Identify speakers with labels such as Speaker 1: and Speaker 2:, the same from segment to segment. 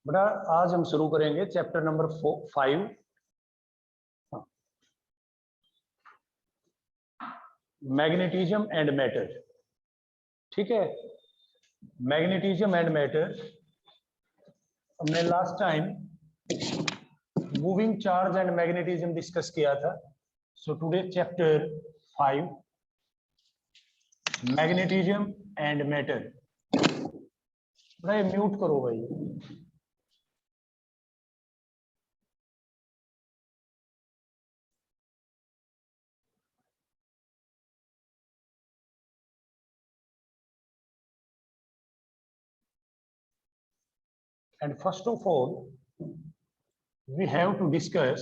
Speaker 1: बेटा आज हम शुरू करेंगे chapter number 5 magnetism and matter. ठीक है, मैग्नेटिज्म एंड मैटर हमने last time moving charge and magnetism discuss किया था। So today chapter 5 magnetism and matter. बेटा म्यूट करो भाई। And first of all, we have to discuss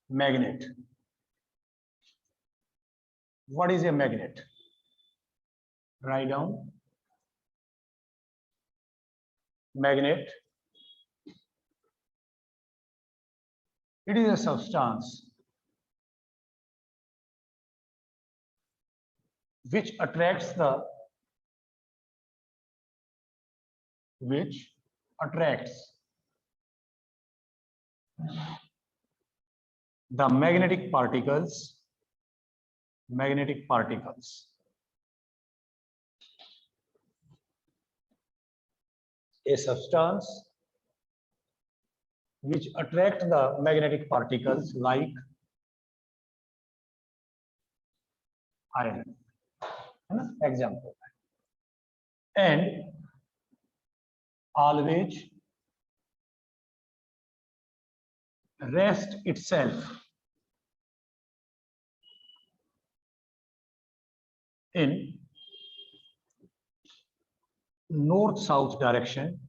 Speaker 1: magnet. What is a magnet? Write down. Magnet. It is a substance which attracts the magnetic particles. A substance which attract the magnetic particles like iron. Example. And always rest itself in north-south direction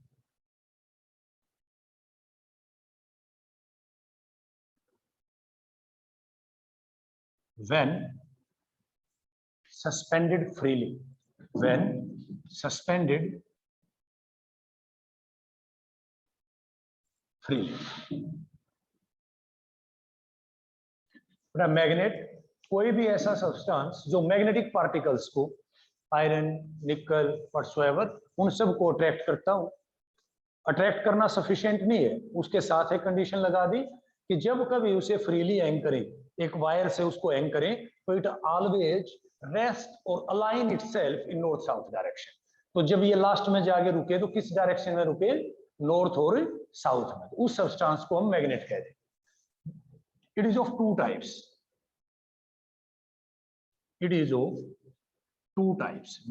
Speaker 1: when suspended freely. Magnet कोई भी ऐसा substance जो magnetic particles को, iron, निकल, whatsoever, उन सब को attract करता हो। अट्रैक्ट करना सफिशिएंट नहीं है, उसके साथ एक कंडीशन लगा दी कि जब कभी उसे फ्रीली हैंग करें, एक वायर से उसको हैंग करें, तो इट ऑलवेज रेस्ट और अलाइन इटसेल्फ इन नॉर्थ साउथ डायरेक्शन। तो जब ये लास्ट में जाके रुके तो किस डायरेक्शन में रुके? नॉर्थ और साउथ में। उस सब्सटेंस को हम मैग्नेट कहते हैं। It is of two types.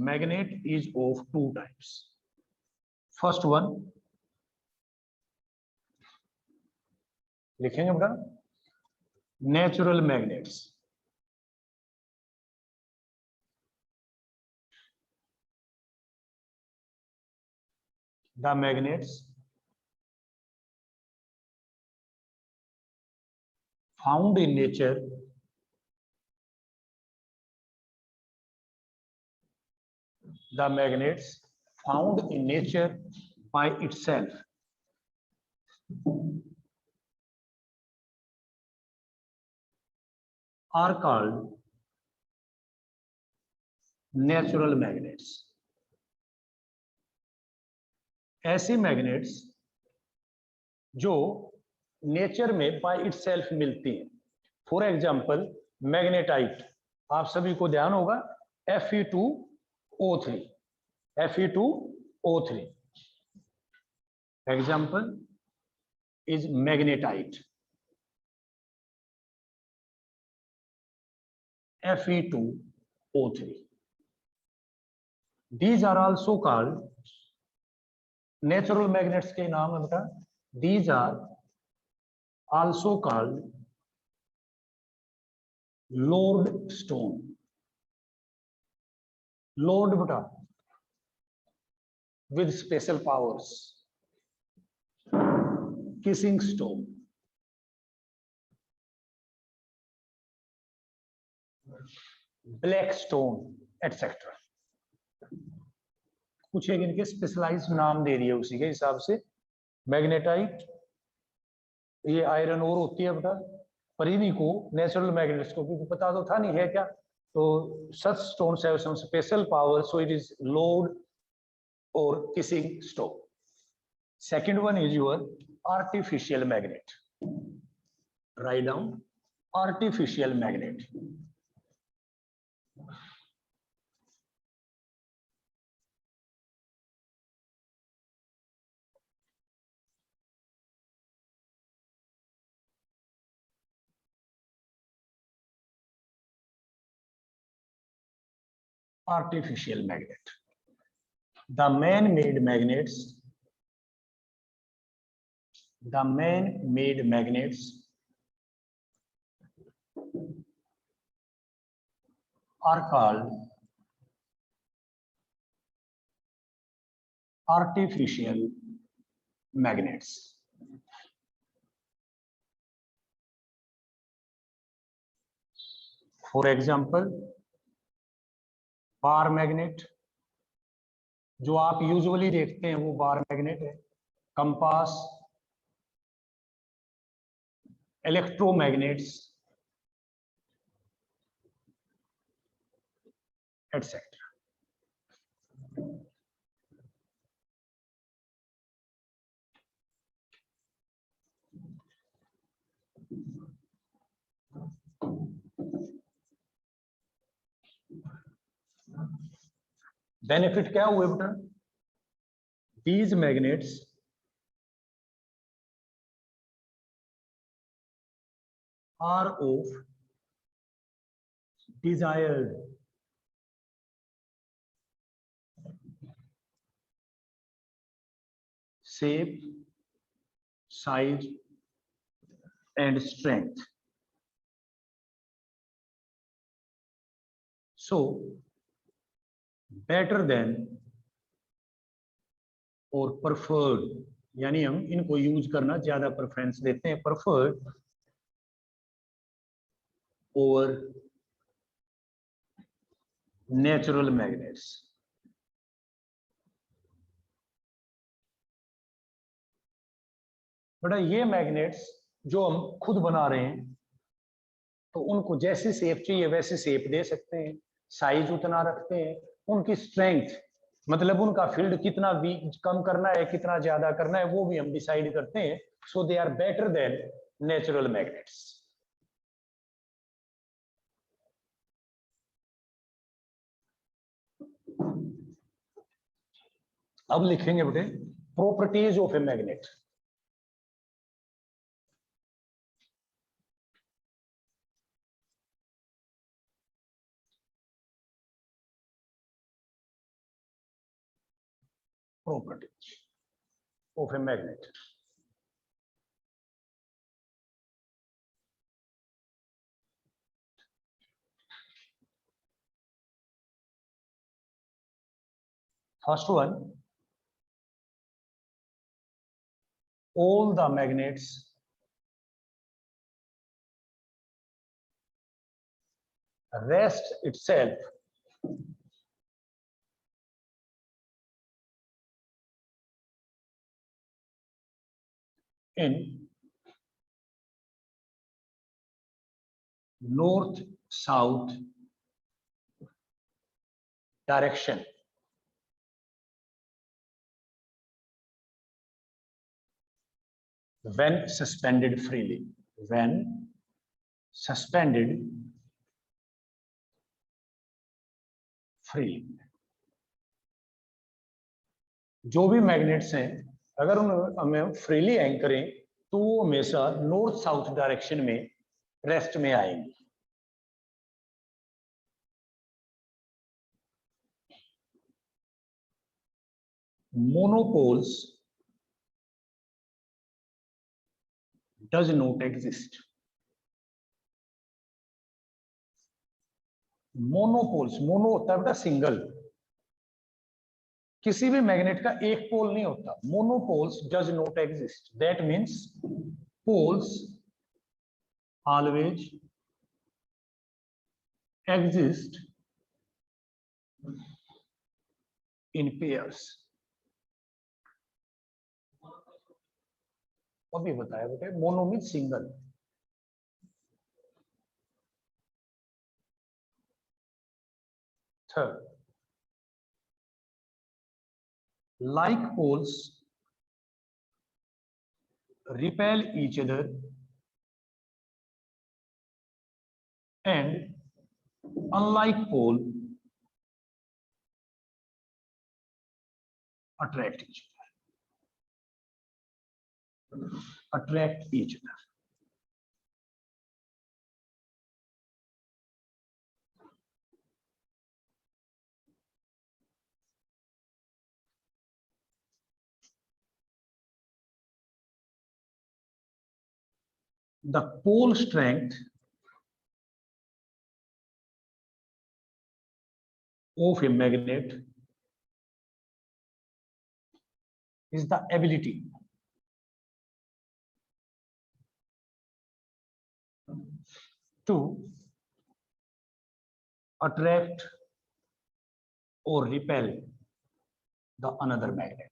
Speaker 1: Magnet is of two types. First one, लिखेंगे बेटा, natural magnets. The magnets found in nature by itself are called natural magnets. ऐसे मैग्नेट्स जो नेचर में बाय इटसेल्फ मिलती हैं। फॉर एग्जांपल मैग्नेटाइट, आप सभी को ध्यान होगा, Fe2O3 example is magnetite, Fe2O3. These are also called natural magnets के नाम है बेटा। These are also called lodestone. Lord बेटा with special powers. Kissing stone. Black stone, etc. कुछ एक इनके स्पेशलाइज्ड नाम दे दिए उसी के हिसाब से। मैग्नेटाइट, ये आयरन ओर होती है बेटा, पर इन्हीं को नेचुरल मैग्नेट्स को, क्योंकि पता तो था नहीं है क्या, So such stones have some special power, so it is lode or kissing stone. Second one is your artificial magnet. Write down artificial magnet. Artificial magnet. The man-made magnets are called artificial magnets. For example, bar magnet, जो आप usually देखते हैं वो bar magnet है. Compass, electromagnets etcetera. Benefit क्या हुए बेटा? These magnets are of desired shape, size and strength. So better than और preferred, यानी हम इनको यूज करना ज्यादा प्रेफरेंस देते हैं. preferred over natural magnets. बेटा ये मैग्नेट्स जो हम खुद बना रहे हैं तो उनको जैसी शेप चाहिए वैसी शेप दे सकते हैं, साइज उतना रखते हैं. उनकी स्ट्रेंथ मतलब उनका फील्ड कितना कम करना है कितना ज्यादा करना है वो भी हम डिसाइड करते हैं. So they are better than natural magnets. अब लिखेंगे बेटे properties of a magnet. Properties of a magnet. First one, all the magnets rest itself in north-south direction. When suspended freely. When suspended freely. जो भी magnets हैं अगर हमें freely hang करें तो वो हमेशा नॉर्थ साउथ डायरेक्शन में रेस्ट में आएंगे. Monopoles does not exist. Monopoles, mono होता है बेटा सिंगल, किसी भी मैग्नेट का एक पोल नहीं होता. Monopoles does not exist. That means poles always exist in pairs. अभी बताया बेटे mono means single. Third, like poles repel each other and unlike pole attract each other. The pole strength of a magnet is the ability to attract or repel the another magnet.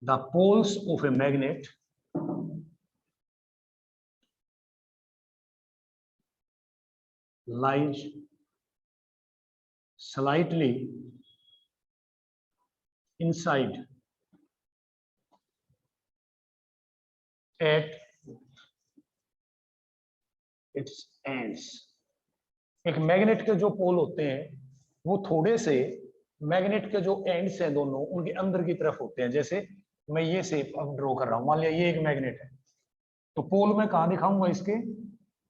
Speaker 1: The poles of a magnet lies slightly inside at its ends. एक magnet के जो पोल होते हैं वो थोड़े से magnet के जो एंड्स हैं दोनों उनके अंदर की तरफ होते हैं। जैसे मैं ये शेप अब ड्रॉ कर रहा हूं, मान लिया ये एक मैग्नेट है, तो पोल मैं कहां दिखाऊंगा इसके,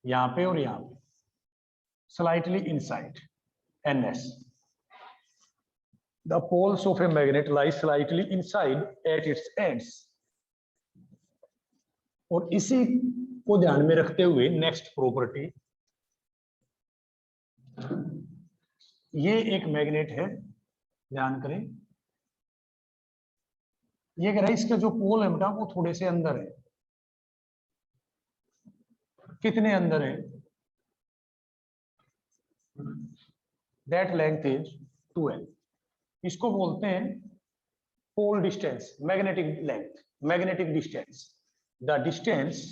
Speaker 1: यहां पे और यहां पे, slightly inside NS. The poles of a magnet lie slightly inside at its ends. और इसी को ध्यान में रखते हुए नेक्स्ट प्रॉपर्टी, ये एक मैग्नेट है, ध्यान करें, ये कह रहा है इसके जो पोल है बेटा वो थोड़े से अंदर है। कितने अंदर है? That length is 2L. इसको बोलते हैं pole distance, magnetic length, magnetic distance. The distance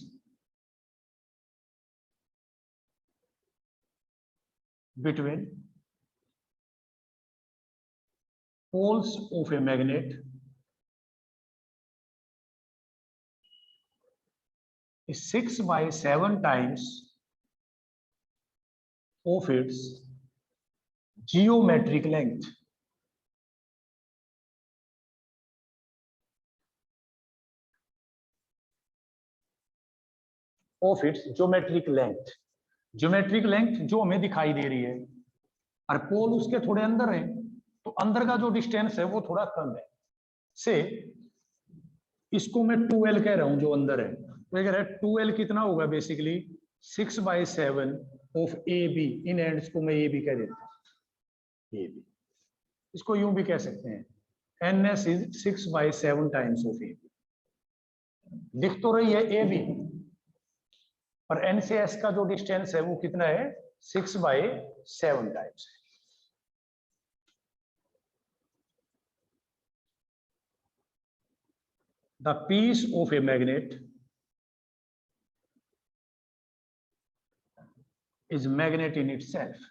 Speaker 1: between poles of a magnet is 6/7 times of its geometric length. Of its geometric length. Geometric length जो हमें दिखाई दे रही है और पोल उसके थोड़े अंदर है, तो अंदर का जो डिस्टेंस है वो थोड़ा कम है। से इसको मैं 2L कह रहा हूं जो अंदर है, तो ये कह रहा है 2L कितना होगा, basically 6/7 of AB। In ends को मैं AB कह देता हूं, AB। इसको यूं भी कह सकते हैं NS is 6/7 times of AB। दिख तो रही है AB, पर N से S का जो डिस्टेंस है वो कितना है, 6/7 टाइम्स है। The piece of a magnet is magnet in itself.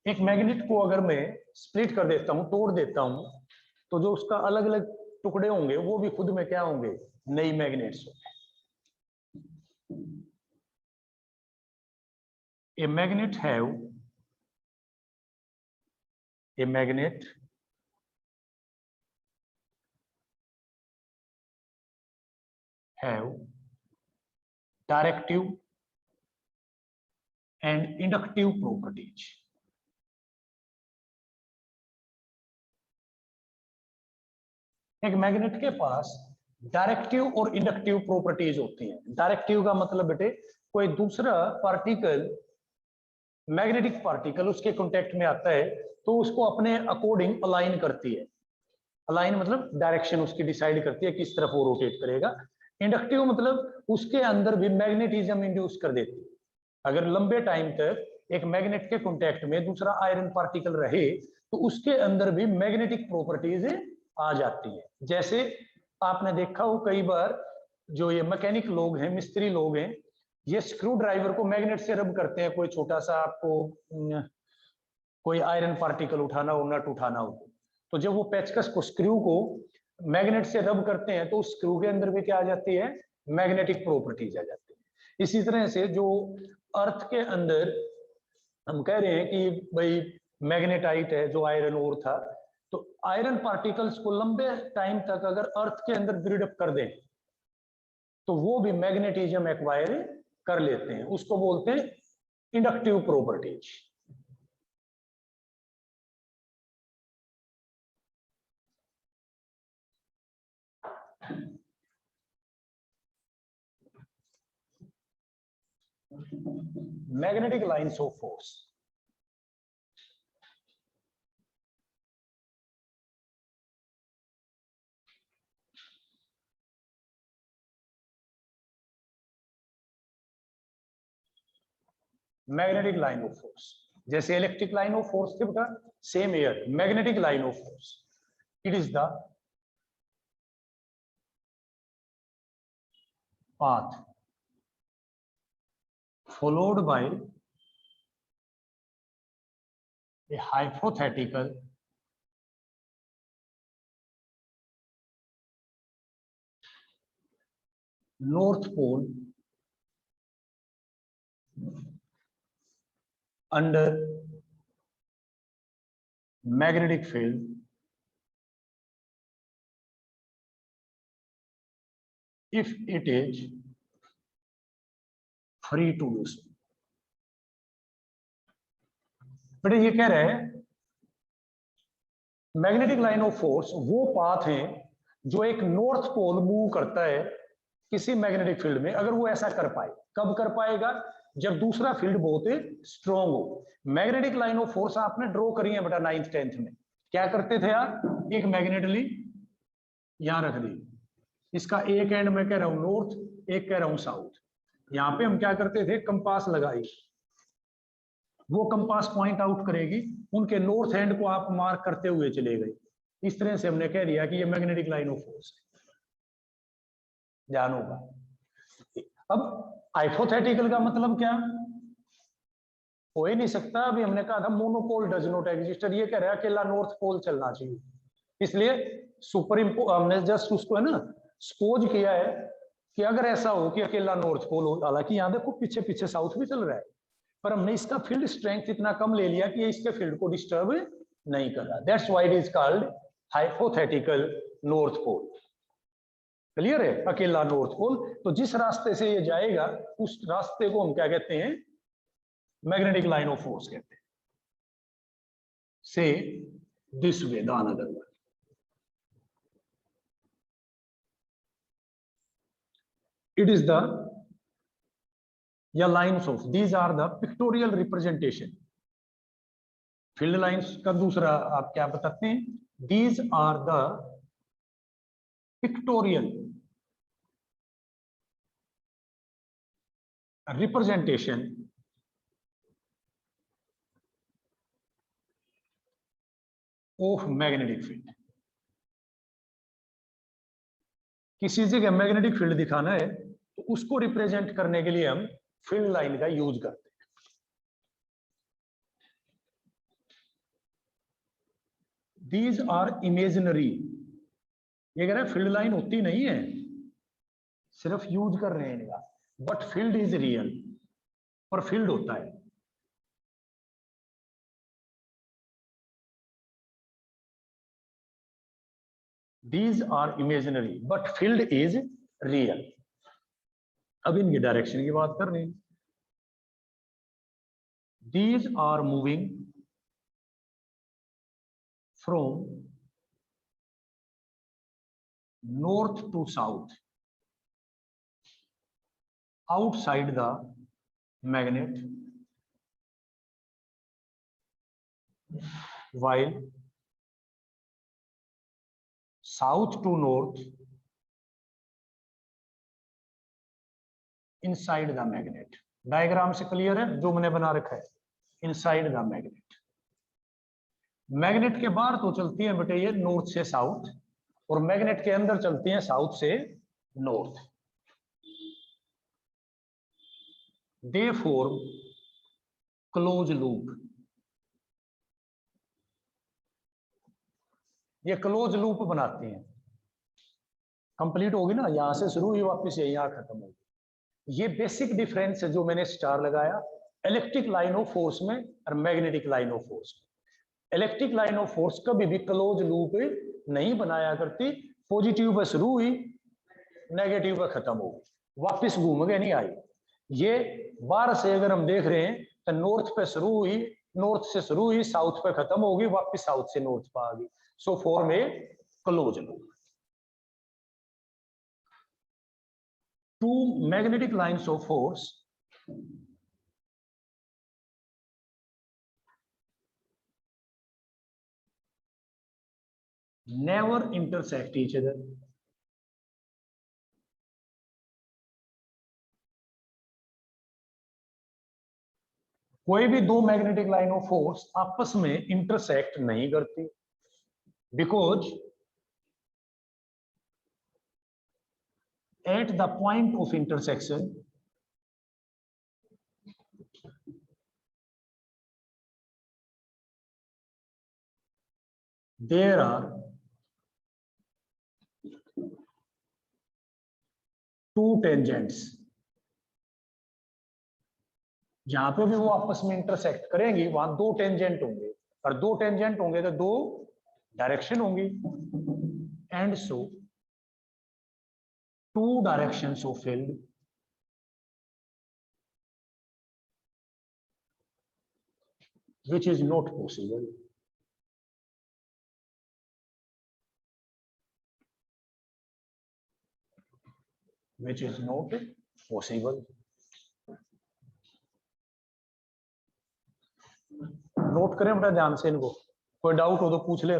Speaker 1: एक मैग्नेट को अगर मैं स्प्लिट कर देता हूं, तोड़ देता हूं, तो जो उसका अलग अलग टुकड़े होंगे वो भी खुद में क्या होंगे, नई मैग्नेट्स होंगे। A magnet have directive and inductive properties. एक मैग्नेट के पास डायरेक्टिव और इंडक्टिव प्रॉपर्टीज होती हैं। डायरेक्टिव का मतलब बेटे कोई दूसरा पार्टिकल, मैग्नेटिक पार्टिकल उसके कांटेक्ट में आता है तो उसको अपने अकॉर्डिंग अलाइन करती है। अलाइन मतलब डायरेक्शन उसकी डिसाइड करती है किस तरफ वो रोटेट करेगा। इंडक्टिव मतलब उसके अंदर भी मैग्नेटिज्म इंड्यूस कर देती है। अगर लंबे टाइम तक एक मैग्नेट के कांटेक्ट में दूसरा आयरन पार्टिकल रहे तो उसके अंदर भी मैग्नेटिक प्रॉपर्टीज आ जाती है। जैसे आपने देखा हो कई बार जो ये मैकेनिक लोग हैं, मिस्त्री लोग हैं, ये स्क्रू ड्राइवर को मैग्नेट से रब करते हैं। कोई छोटा सा आपको कोई आयरन पार्टिकल उठाना हो, नट उठाना हो, तो जब वो पेचकस को, स्क्रू को मैग्नेट से रब करते हैं तो उस स्क्रू के अंदर भी क्या आ जाती है, मैग्नेटिक प्रॉपर्टीज आ जाती है। इसी तरह से जो अर्थ के अंदर हम कह रहे हैं कि भाई मैग्नेटाइट है जो आयरन ओर था, तो आयरन पार्टिकल्स को लंबे टाइम तक अगर अर्थ के अंदर बिल्डअप कर दें तो वो भी मैग्नेटिज्म एक्वायर कर लेते हैं। उसको बोलते हैं inductive properties. magnetic lines of force, magnetic line of force, जैसे इलेक्ट्रिक लाइन ऑफ फोर्स थे बेटा, same air magnetic line of force, it is the path followed by a hypothetical north pole under magnetic field if it is free to do so। बेटे ये कह रहे हैं magnetic line of force वो path है जो एक north pole move करता है किसी मैग्नेटिक फील्ड में, अगर वो ऐसा कर पाए। कब कर पाएगा, जब दूसरा फील्ड बहुत स्ट्रॉन्ग हो। मैग्नेटिक लाइन ऑफ फोर्स आपने ड्रॉ करी है बेटा 9th 10th में। क्या करते थे यार, एक मैग्नेटली यहां रख दी, इसका एक एंड में कह रहा हूं नॉर्थ, एक कह रहा हूं साउथ। यहां पे हम क्या करते थे, कंपास लगाई, वो कंपास पॉइंट आउट करेगी, उनके नॉर्थ एंड को आप मार्क करते हुए चले गए। इस तरह से हमने कह दिया कि ये मैग्नेटिक लाइन ऑफ फोर्स है। ध्यान होगा। अब हाइपोथेटिकल का मतलब क्या, हो ही नहीं सकता। अभी हमने कहा था मोनोपोल डज नॉट एग्जिस्ट, ये कह रहा है अकेला नॉर्थ पोल चलना चाहिए, इसलिए सुपर इम्पो हमने जस्ट उसको है ना सपोज किया है कि अगर ऐसा हो कि अकेला नॉर्थ पोल हो, हालांकि यहां देखो पीछे पीछे साउथ भी चल रहा है, पर हमने इसका फील्ड स्ट्रेंथ इतना कम ले लिया कि ये इसके फील्ड को डिस्टर्ब नहीं कर रहा। That's why it is called hypothetical north pole. Clear है, अकेला नॉर्थ पोल। तो जिस रास्ते से ये जाएगा उस रास्ते को हम क्या कहते हैं, मैग्नेटिक लाइन ऑफ फोर्स कहते हैं। से this way the another one, it is the या lines of, these are the pictorial representation। Field lines का दूसरा आप क्या बताते हैं, these are the pictorial representation of magnetic field। किसी जगह मैग्नेटिक फील्ड दिखाना है तो उसको रिप्रेजेंट करने के लिए हम फील्ड लाइन का यूज करते हैं। These are imaginary, ये कह रहे हैं फील्ड लाइन होती नहीं है, सिर्फ यूज कर रहे हैं इनका, बट फील्ड इज रियल, पर फील्ड होता है। These are imaginary but field is real। अब इनकी डायरेक्शन की बात कर रहे हैं। These are moving from north to south outside the magnet, while south to north inside the magnet। Diagram से क्लियर है जो मैंने बना रखा है। Inside the magnet. मैग्नेट के बाहर तो चलती है बेटे ये नॉर्थ से साउथ, और मैग्नेट के अंदर चलती हैं साउथ से north. They form close loop. ये क्लोज लूप बनाती हैं। कंप्लीट होगी ना, यहां से शुरू हुई वापस यहां खत्म होगी। ये बेसिक डिफरेंस है जो मैंने स्टार लगाया इलेक्ट्रिक लाइन ऑफ फोर्स में और मैग्नेटिक लाइन ऑफ फोर्स में। इलेक्ट्रिक लाइन ऑफ फोर्स कभी भी क्लोज लूप नहीं बनाया करती। पॉजिटिव पर शुरू हुई, नेगेटिव पर खत्म होगी, वापस घूम के नहीं आई। ये बाहर से अगर हम देख रहे हैं तो नॉर्थ पे शुरू हुई, नॉर्थ से शुरू हुई, साउथ पे खत्म होगी, वापस साउथ से नॉर्थ पे आ गई। So form a close loop. Two magnetic lines of force never intersect each other. कोई भी दो मैग्नेटिक लाइन ऑफ फोर्स आपस में इंटरसेक्ट नहीं करती, because at the point of intersection there are two tangents। जहां पे भी वो आपस में इंटरसेक्ट करेंगी वहां दो टेंजेंट होंगे, और दो टेंजेंट होंगे तो दो डायरेक्शन होंगी। And so two directions of field which is not possible। which is not possible। Note करें बेटा ध्यान से इनको, कोई डाउट हो तो पूछ ले।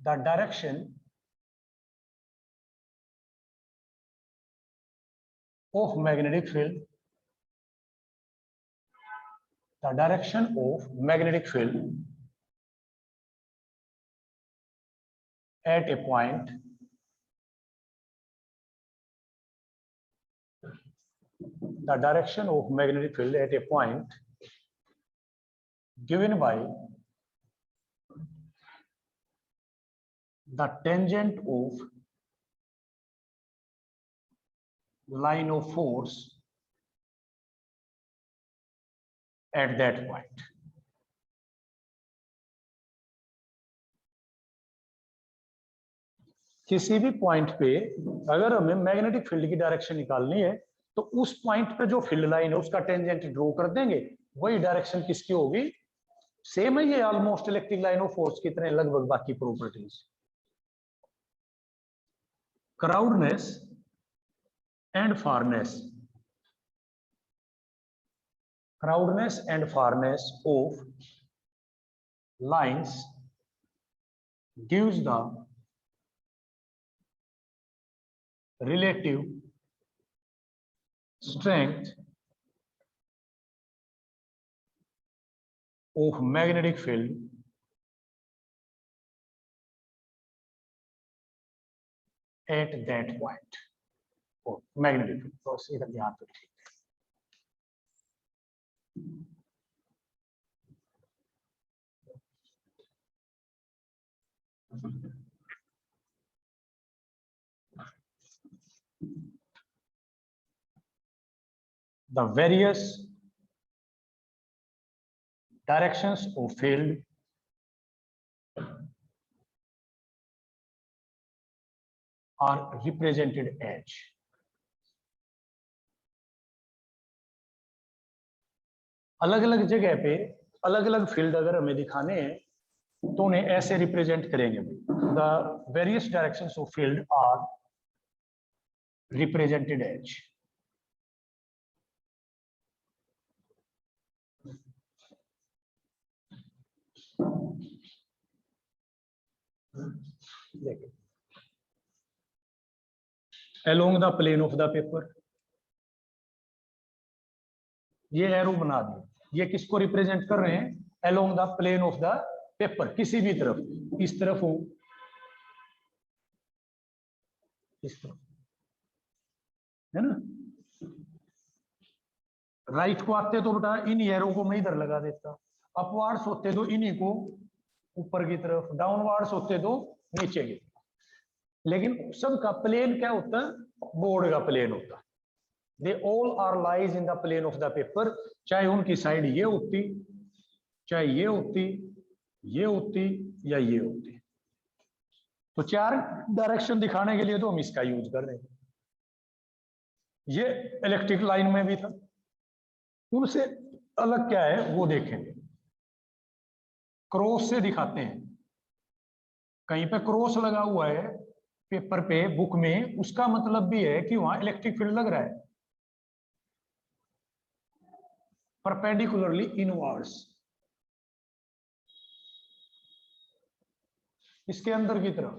Speaker 1: The direction of magnetic field, the direction of magnetic field at a point the direction of magnetic field at a point given by the tangent of line of force at that point। किसी भी point पे अगर हमें magnetic field की direction निकालनी है तो उस पॉइंट पे जो फील्ड लाइन है उसका टेंजेंट ड्रॉ कर देंगे, वही डायरेक्शन किसकी होगी, सेम है ये almost electric line of force की तरह लगभग बाकी properties. Crowdness and farness, crowdness and farness of lines gives the relative strength of magnetic field at that point। और मैग्नेटिक फील्ड तो सीधा ध्यान तो ठीक है। The various directions of field are represented as अलग अलग जगह पे अलग अलग फील्ड अगर हमें दिखाने हैं तो उन्हें ऐसे रिप्रेजेंट करेंगे। The various directions of field are represented as देखिए, along the plane of the paper, ये एरो बना दिए। ये किसको रिप्रेजेंट कर रहे हैं? along the plane of the paper, किसी भी तरफ, इस तरफ हो, इस तरफ, है ना। राइट को आते तो बेटा इन एरो को मैं इधर लगा देता, अपवार्ड्स होते तो इन्हीं को ऊपर की तरफ, डाउनवार्ड्स होते तो नीचे की तरफ। लेकिन सबका प्लेन क्या होता है? बोर्ड का प्लेन होता है। They all are lies in the plane of the paper, चाहे उनकी साइड ये होती, चाहे ये होती, ये होती या ये होती। तो चार डायरेक्शन दिखाने के लिए तो हम इसका यूज कर रहे हैं। ये इलेक्ट्रिक लाइन में भी था। उनसे अलग क्या है वो देखेंगे। क्रॉस से दिखाते हैं, कहीं पे क्रॉस लगा हुआ है पेपर पे, बुक में, उसका मतलब भी है कि वहां इलेक्ट्रिक फील्ड लग रहा है। परपेंडिकुलरली इनवर्ड्स, इसके अंदर की तरफ,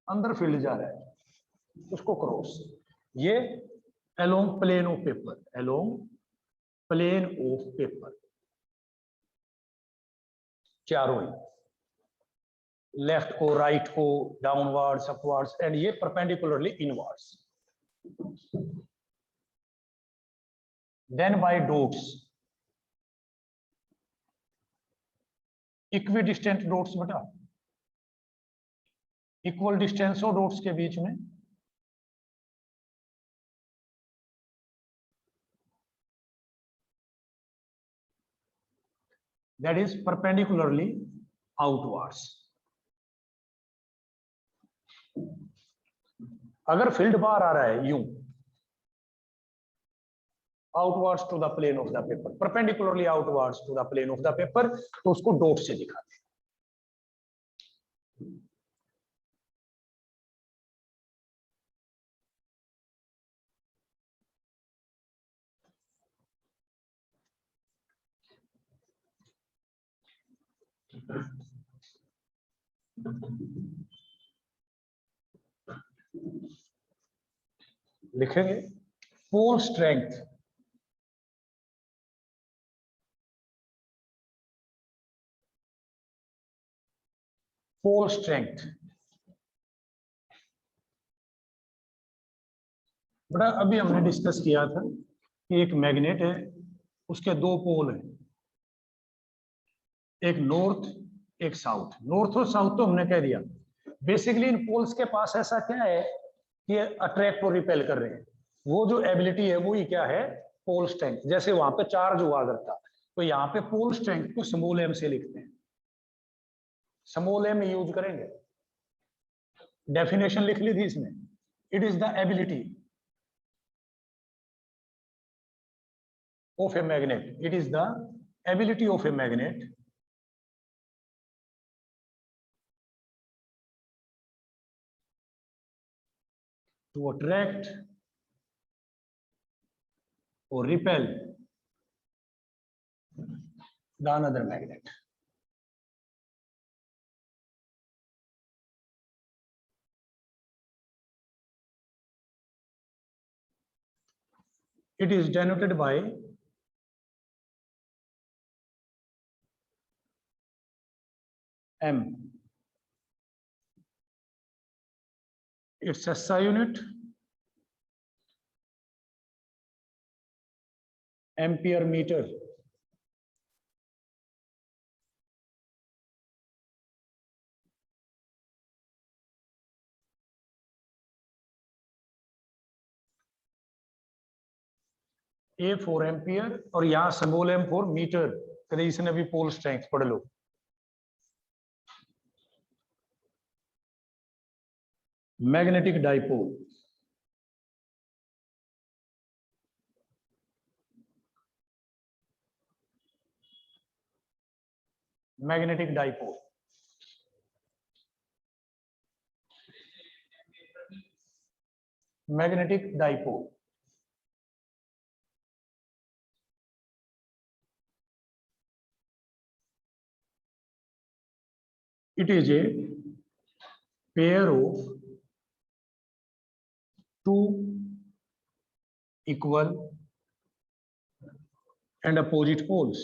Speaker 1: अंदर फील्ड जा रहा है, उसको क्रॉस। ये along plane of paper, along plane of paper, चारों ही, लेफ्ट को, राइट को, डाउनवर्ड्स, अपवर्ड्स, एंड ये perpendicularly inwards. Then by dots, equidistant dots बेटा, इक्वल डिस्टेंस हो डॉट्स के बीच में, that is perpendicularly outwards। अगर फील्ड बाहर आ रहा है यूं, outwards to the plane of the paper, perpendicularly outwards to the plane of the paper, तो उसको डॉट से दिखाते हैं। लिखेंगे पोल स्ट्रेंथ, पोल स्ट्रेंथ। बड़ा अभी हमने डिस्कस किया था कि एक मैग्नेट है, उसके दो पोल हैं, एक नॉर्थ एक साउथ। नॉर्थ और साउथ तो हमने कह दिया। बेसिकली इन पोल्स के पास ऐसा क्या है कि अट्रैक्ट और रिपेल कर रहे हैं, वो जो एबिलिटी है वो ही क्या है? Pole strength. जैसे वहां पे चार्ज हुआ करता, तो यहाँ पे पोल स्ट्रेंथ को स्मॉल एम से लिखते हैं, स्मॉल एम यूज करेंगे। डेफिनेशन लिख ली थी इसमें, it is the ability of a magnet, it is the ability of a magnet to attract or repel the another magnet। It is denoted by M, its SI unit ampere meter। A for ampere और यहां small m for metre. कभी इसने भी pole strength पढ़ लो। Magnetic dipole, magnetic dipole, magnetic dipole. It is a pair of two equal and opposite poles.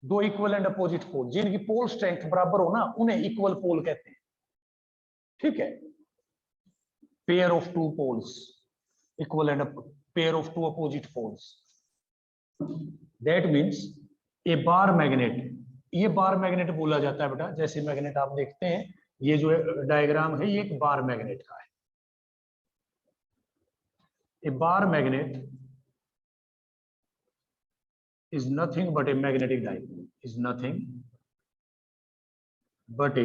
Speaker 1: दो equal and opposite pole, जिनकी pole strength बराबर हो ना, उन्हें इक्वल पोल कहते हैं। ठीक है, pair of two poles equal and pair of two opposite poles, that means a bar magnet. ये बार मैग्नेट बोला जाता है बेटा, जैसे मैग्नेट आप देखते हैं, ये जो डायग्राम है ये एक बार मैग्नेट का है। A bar magnet is nothing but a magnetic dipole, is nothing but a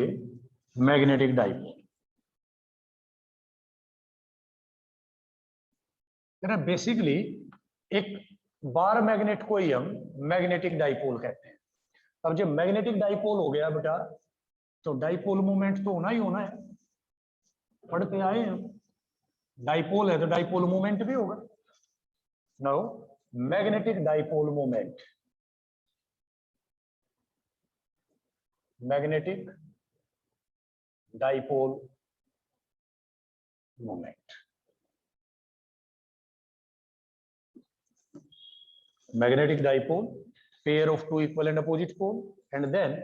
Speaker 1: magnetic dipole। Basically एक बार मैग्नेट को ही हम मैग्नेटिक डाइपोल कहते हैं। अब जब मैग्नेटिक डाइपोल हो गया बेटा, तो डाइपोल मूवमेंट तो होना ही होना है, पढ़ते आए हैं। डाइपोल है तो डाइपोल मूवमेंट भी होगा। Now magnetic dipole moment, magnetic dipole moment, magnetic dipole, pair of two equal and opposite pole, and then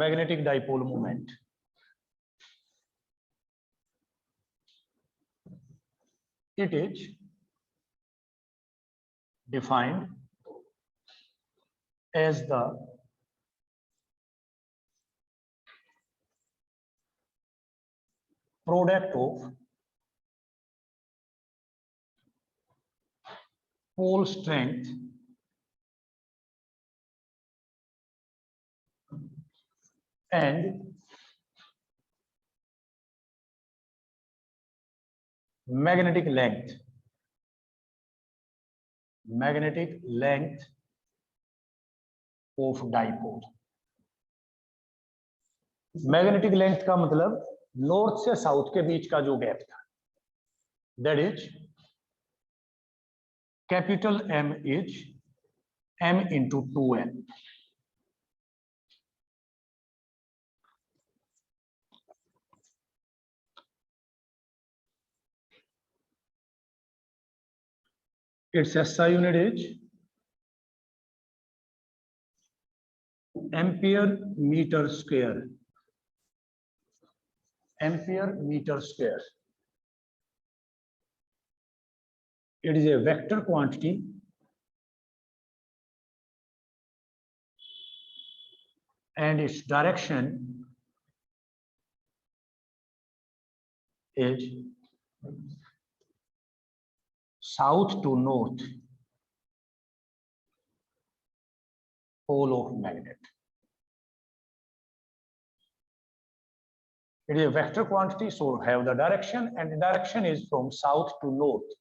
Speaker 1: magnetic dipole moment। It is defined as the product of pole strength and magnetic length, magnetic length of dipole। Magnetic length का मतलब north से south के बीच का जो gap था, that is capital M is M into 2N। its SI unit is ampere meter square, ampere meter square। It is a vector quantity and its direction is south to north pole of magnet। It is a vector quantity, so have the direction, and the direction is from south to north।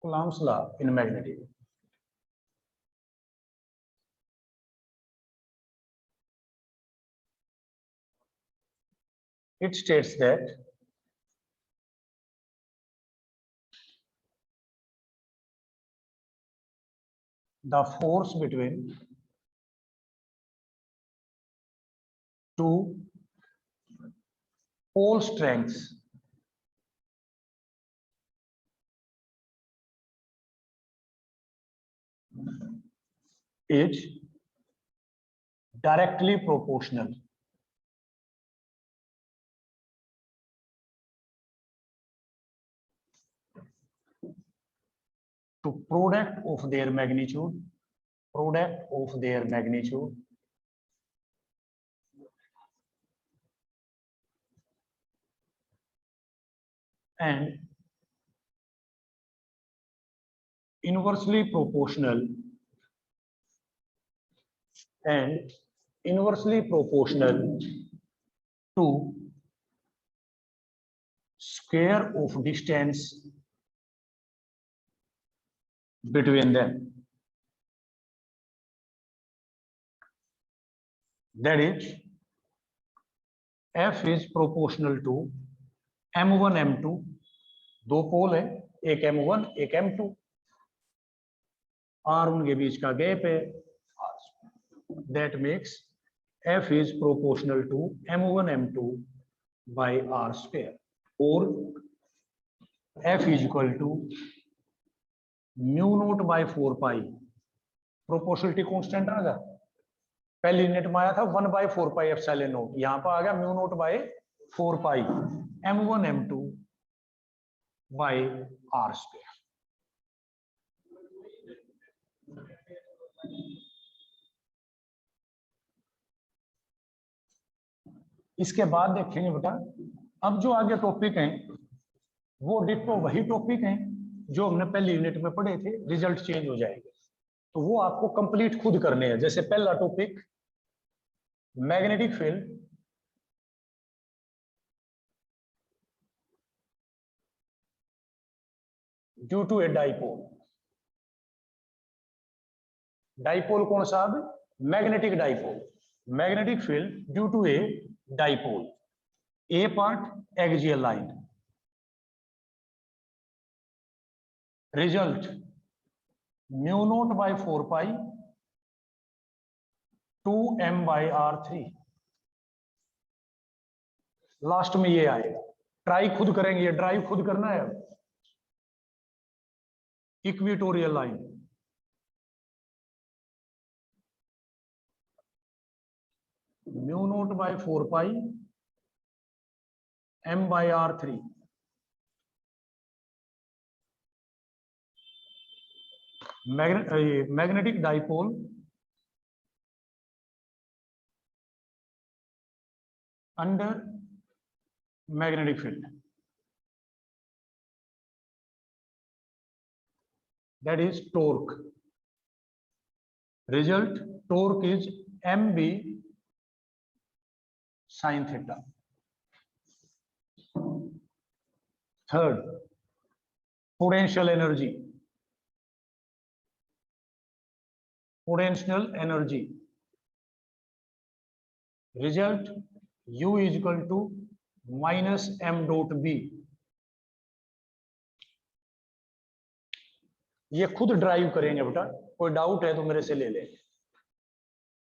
Speaker 1: Coulomb's law in magnetism। It states that the force between two pole strengths is directly proportional to product of their magnitude, product of their magnitude and inversely proportional and inversely proportional to square of distance between them, that is f is proportional to m1 m2, दो पोल है, एक m1 एक m2, r उनके बीच का gap है, that makes f is proportional to m1 m2 by r square, और f is equal to mu naught by 4 pi, proportionality constant आ गया, पहली यूनिट में आया था 1/4 पाई एप्सिलॉन नॉट, यहां पर आ गया mu naught by 4 pi m1 m2 by r square. इसके बाद देखेंगे बेटा, अब जो आगे टॉपिक हैं वो डिट्टो वही टॉपिक हैं जो हमने पहली यूनिट में पढ़े थे, रिजल्ट चेंज हो जाएंगे, तो वो आपको कंप्लीट खुद करने हैं। जैसे पहला topic magnetic field due to a dipole, dipole कौन सा, अब magnetic dipole, magnetic field due to a dipole, a part axial line, result mu naught by 4 pi 2m by r3, last में ये आएगा, ट्राई खुद करेंगे, ये ड्राइव खुद करना है। Equatorial line mu naught by 4 pi m by r3, magnetic dipole under magnetic field, that is torque, result torque is mb sin theta। Third potential energy, potential energy result U is equal to minus m dot b, ये खुद drive करेंगे बेटा, कोई doubt है तो मेरे से ले लें।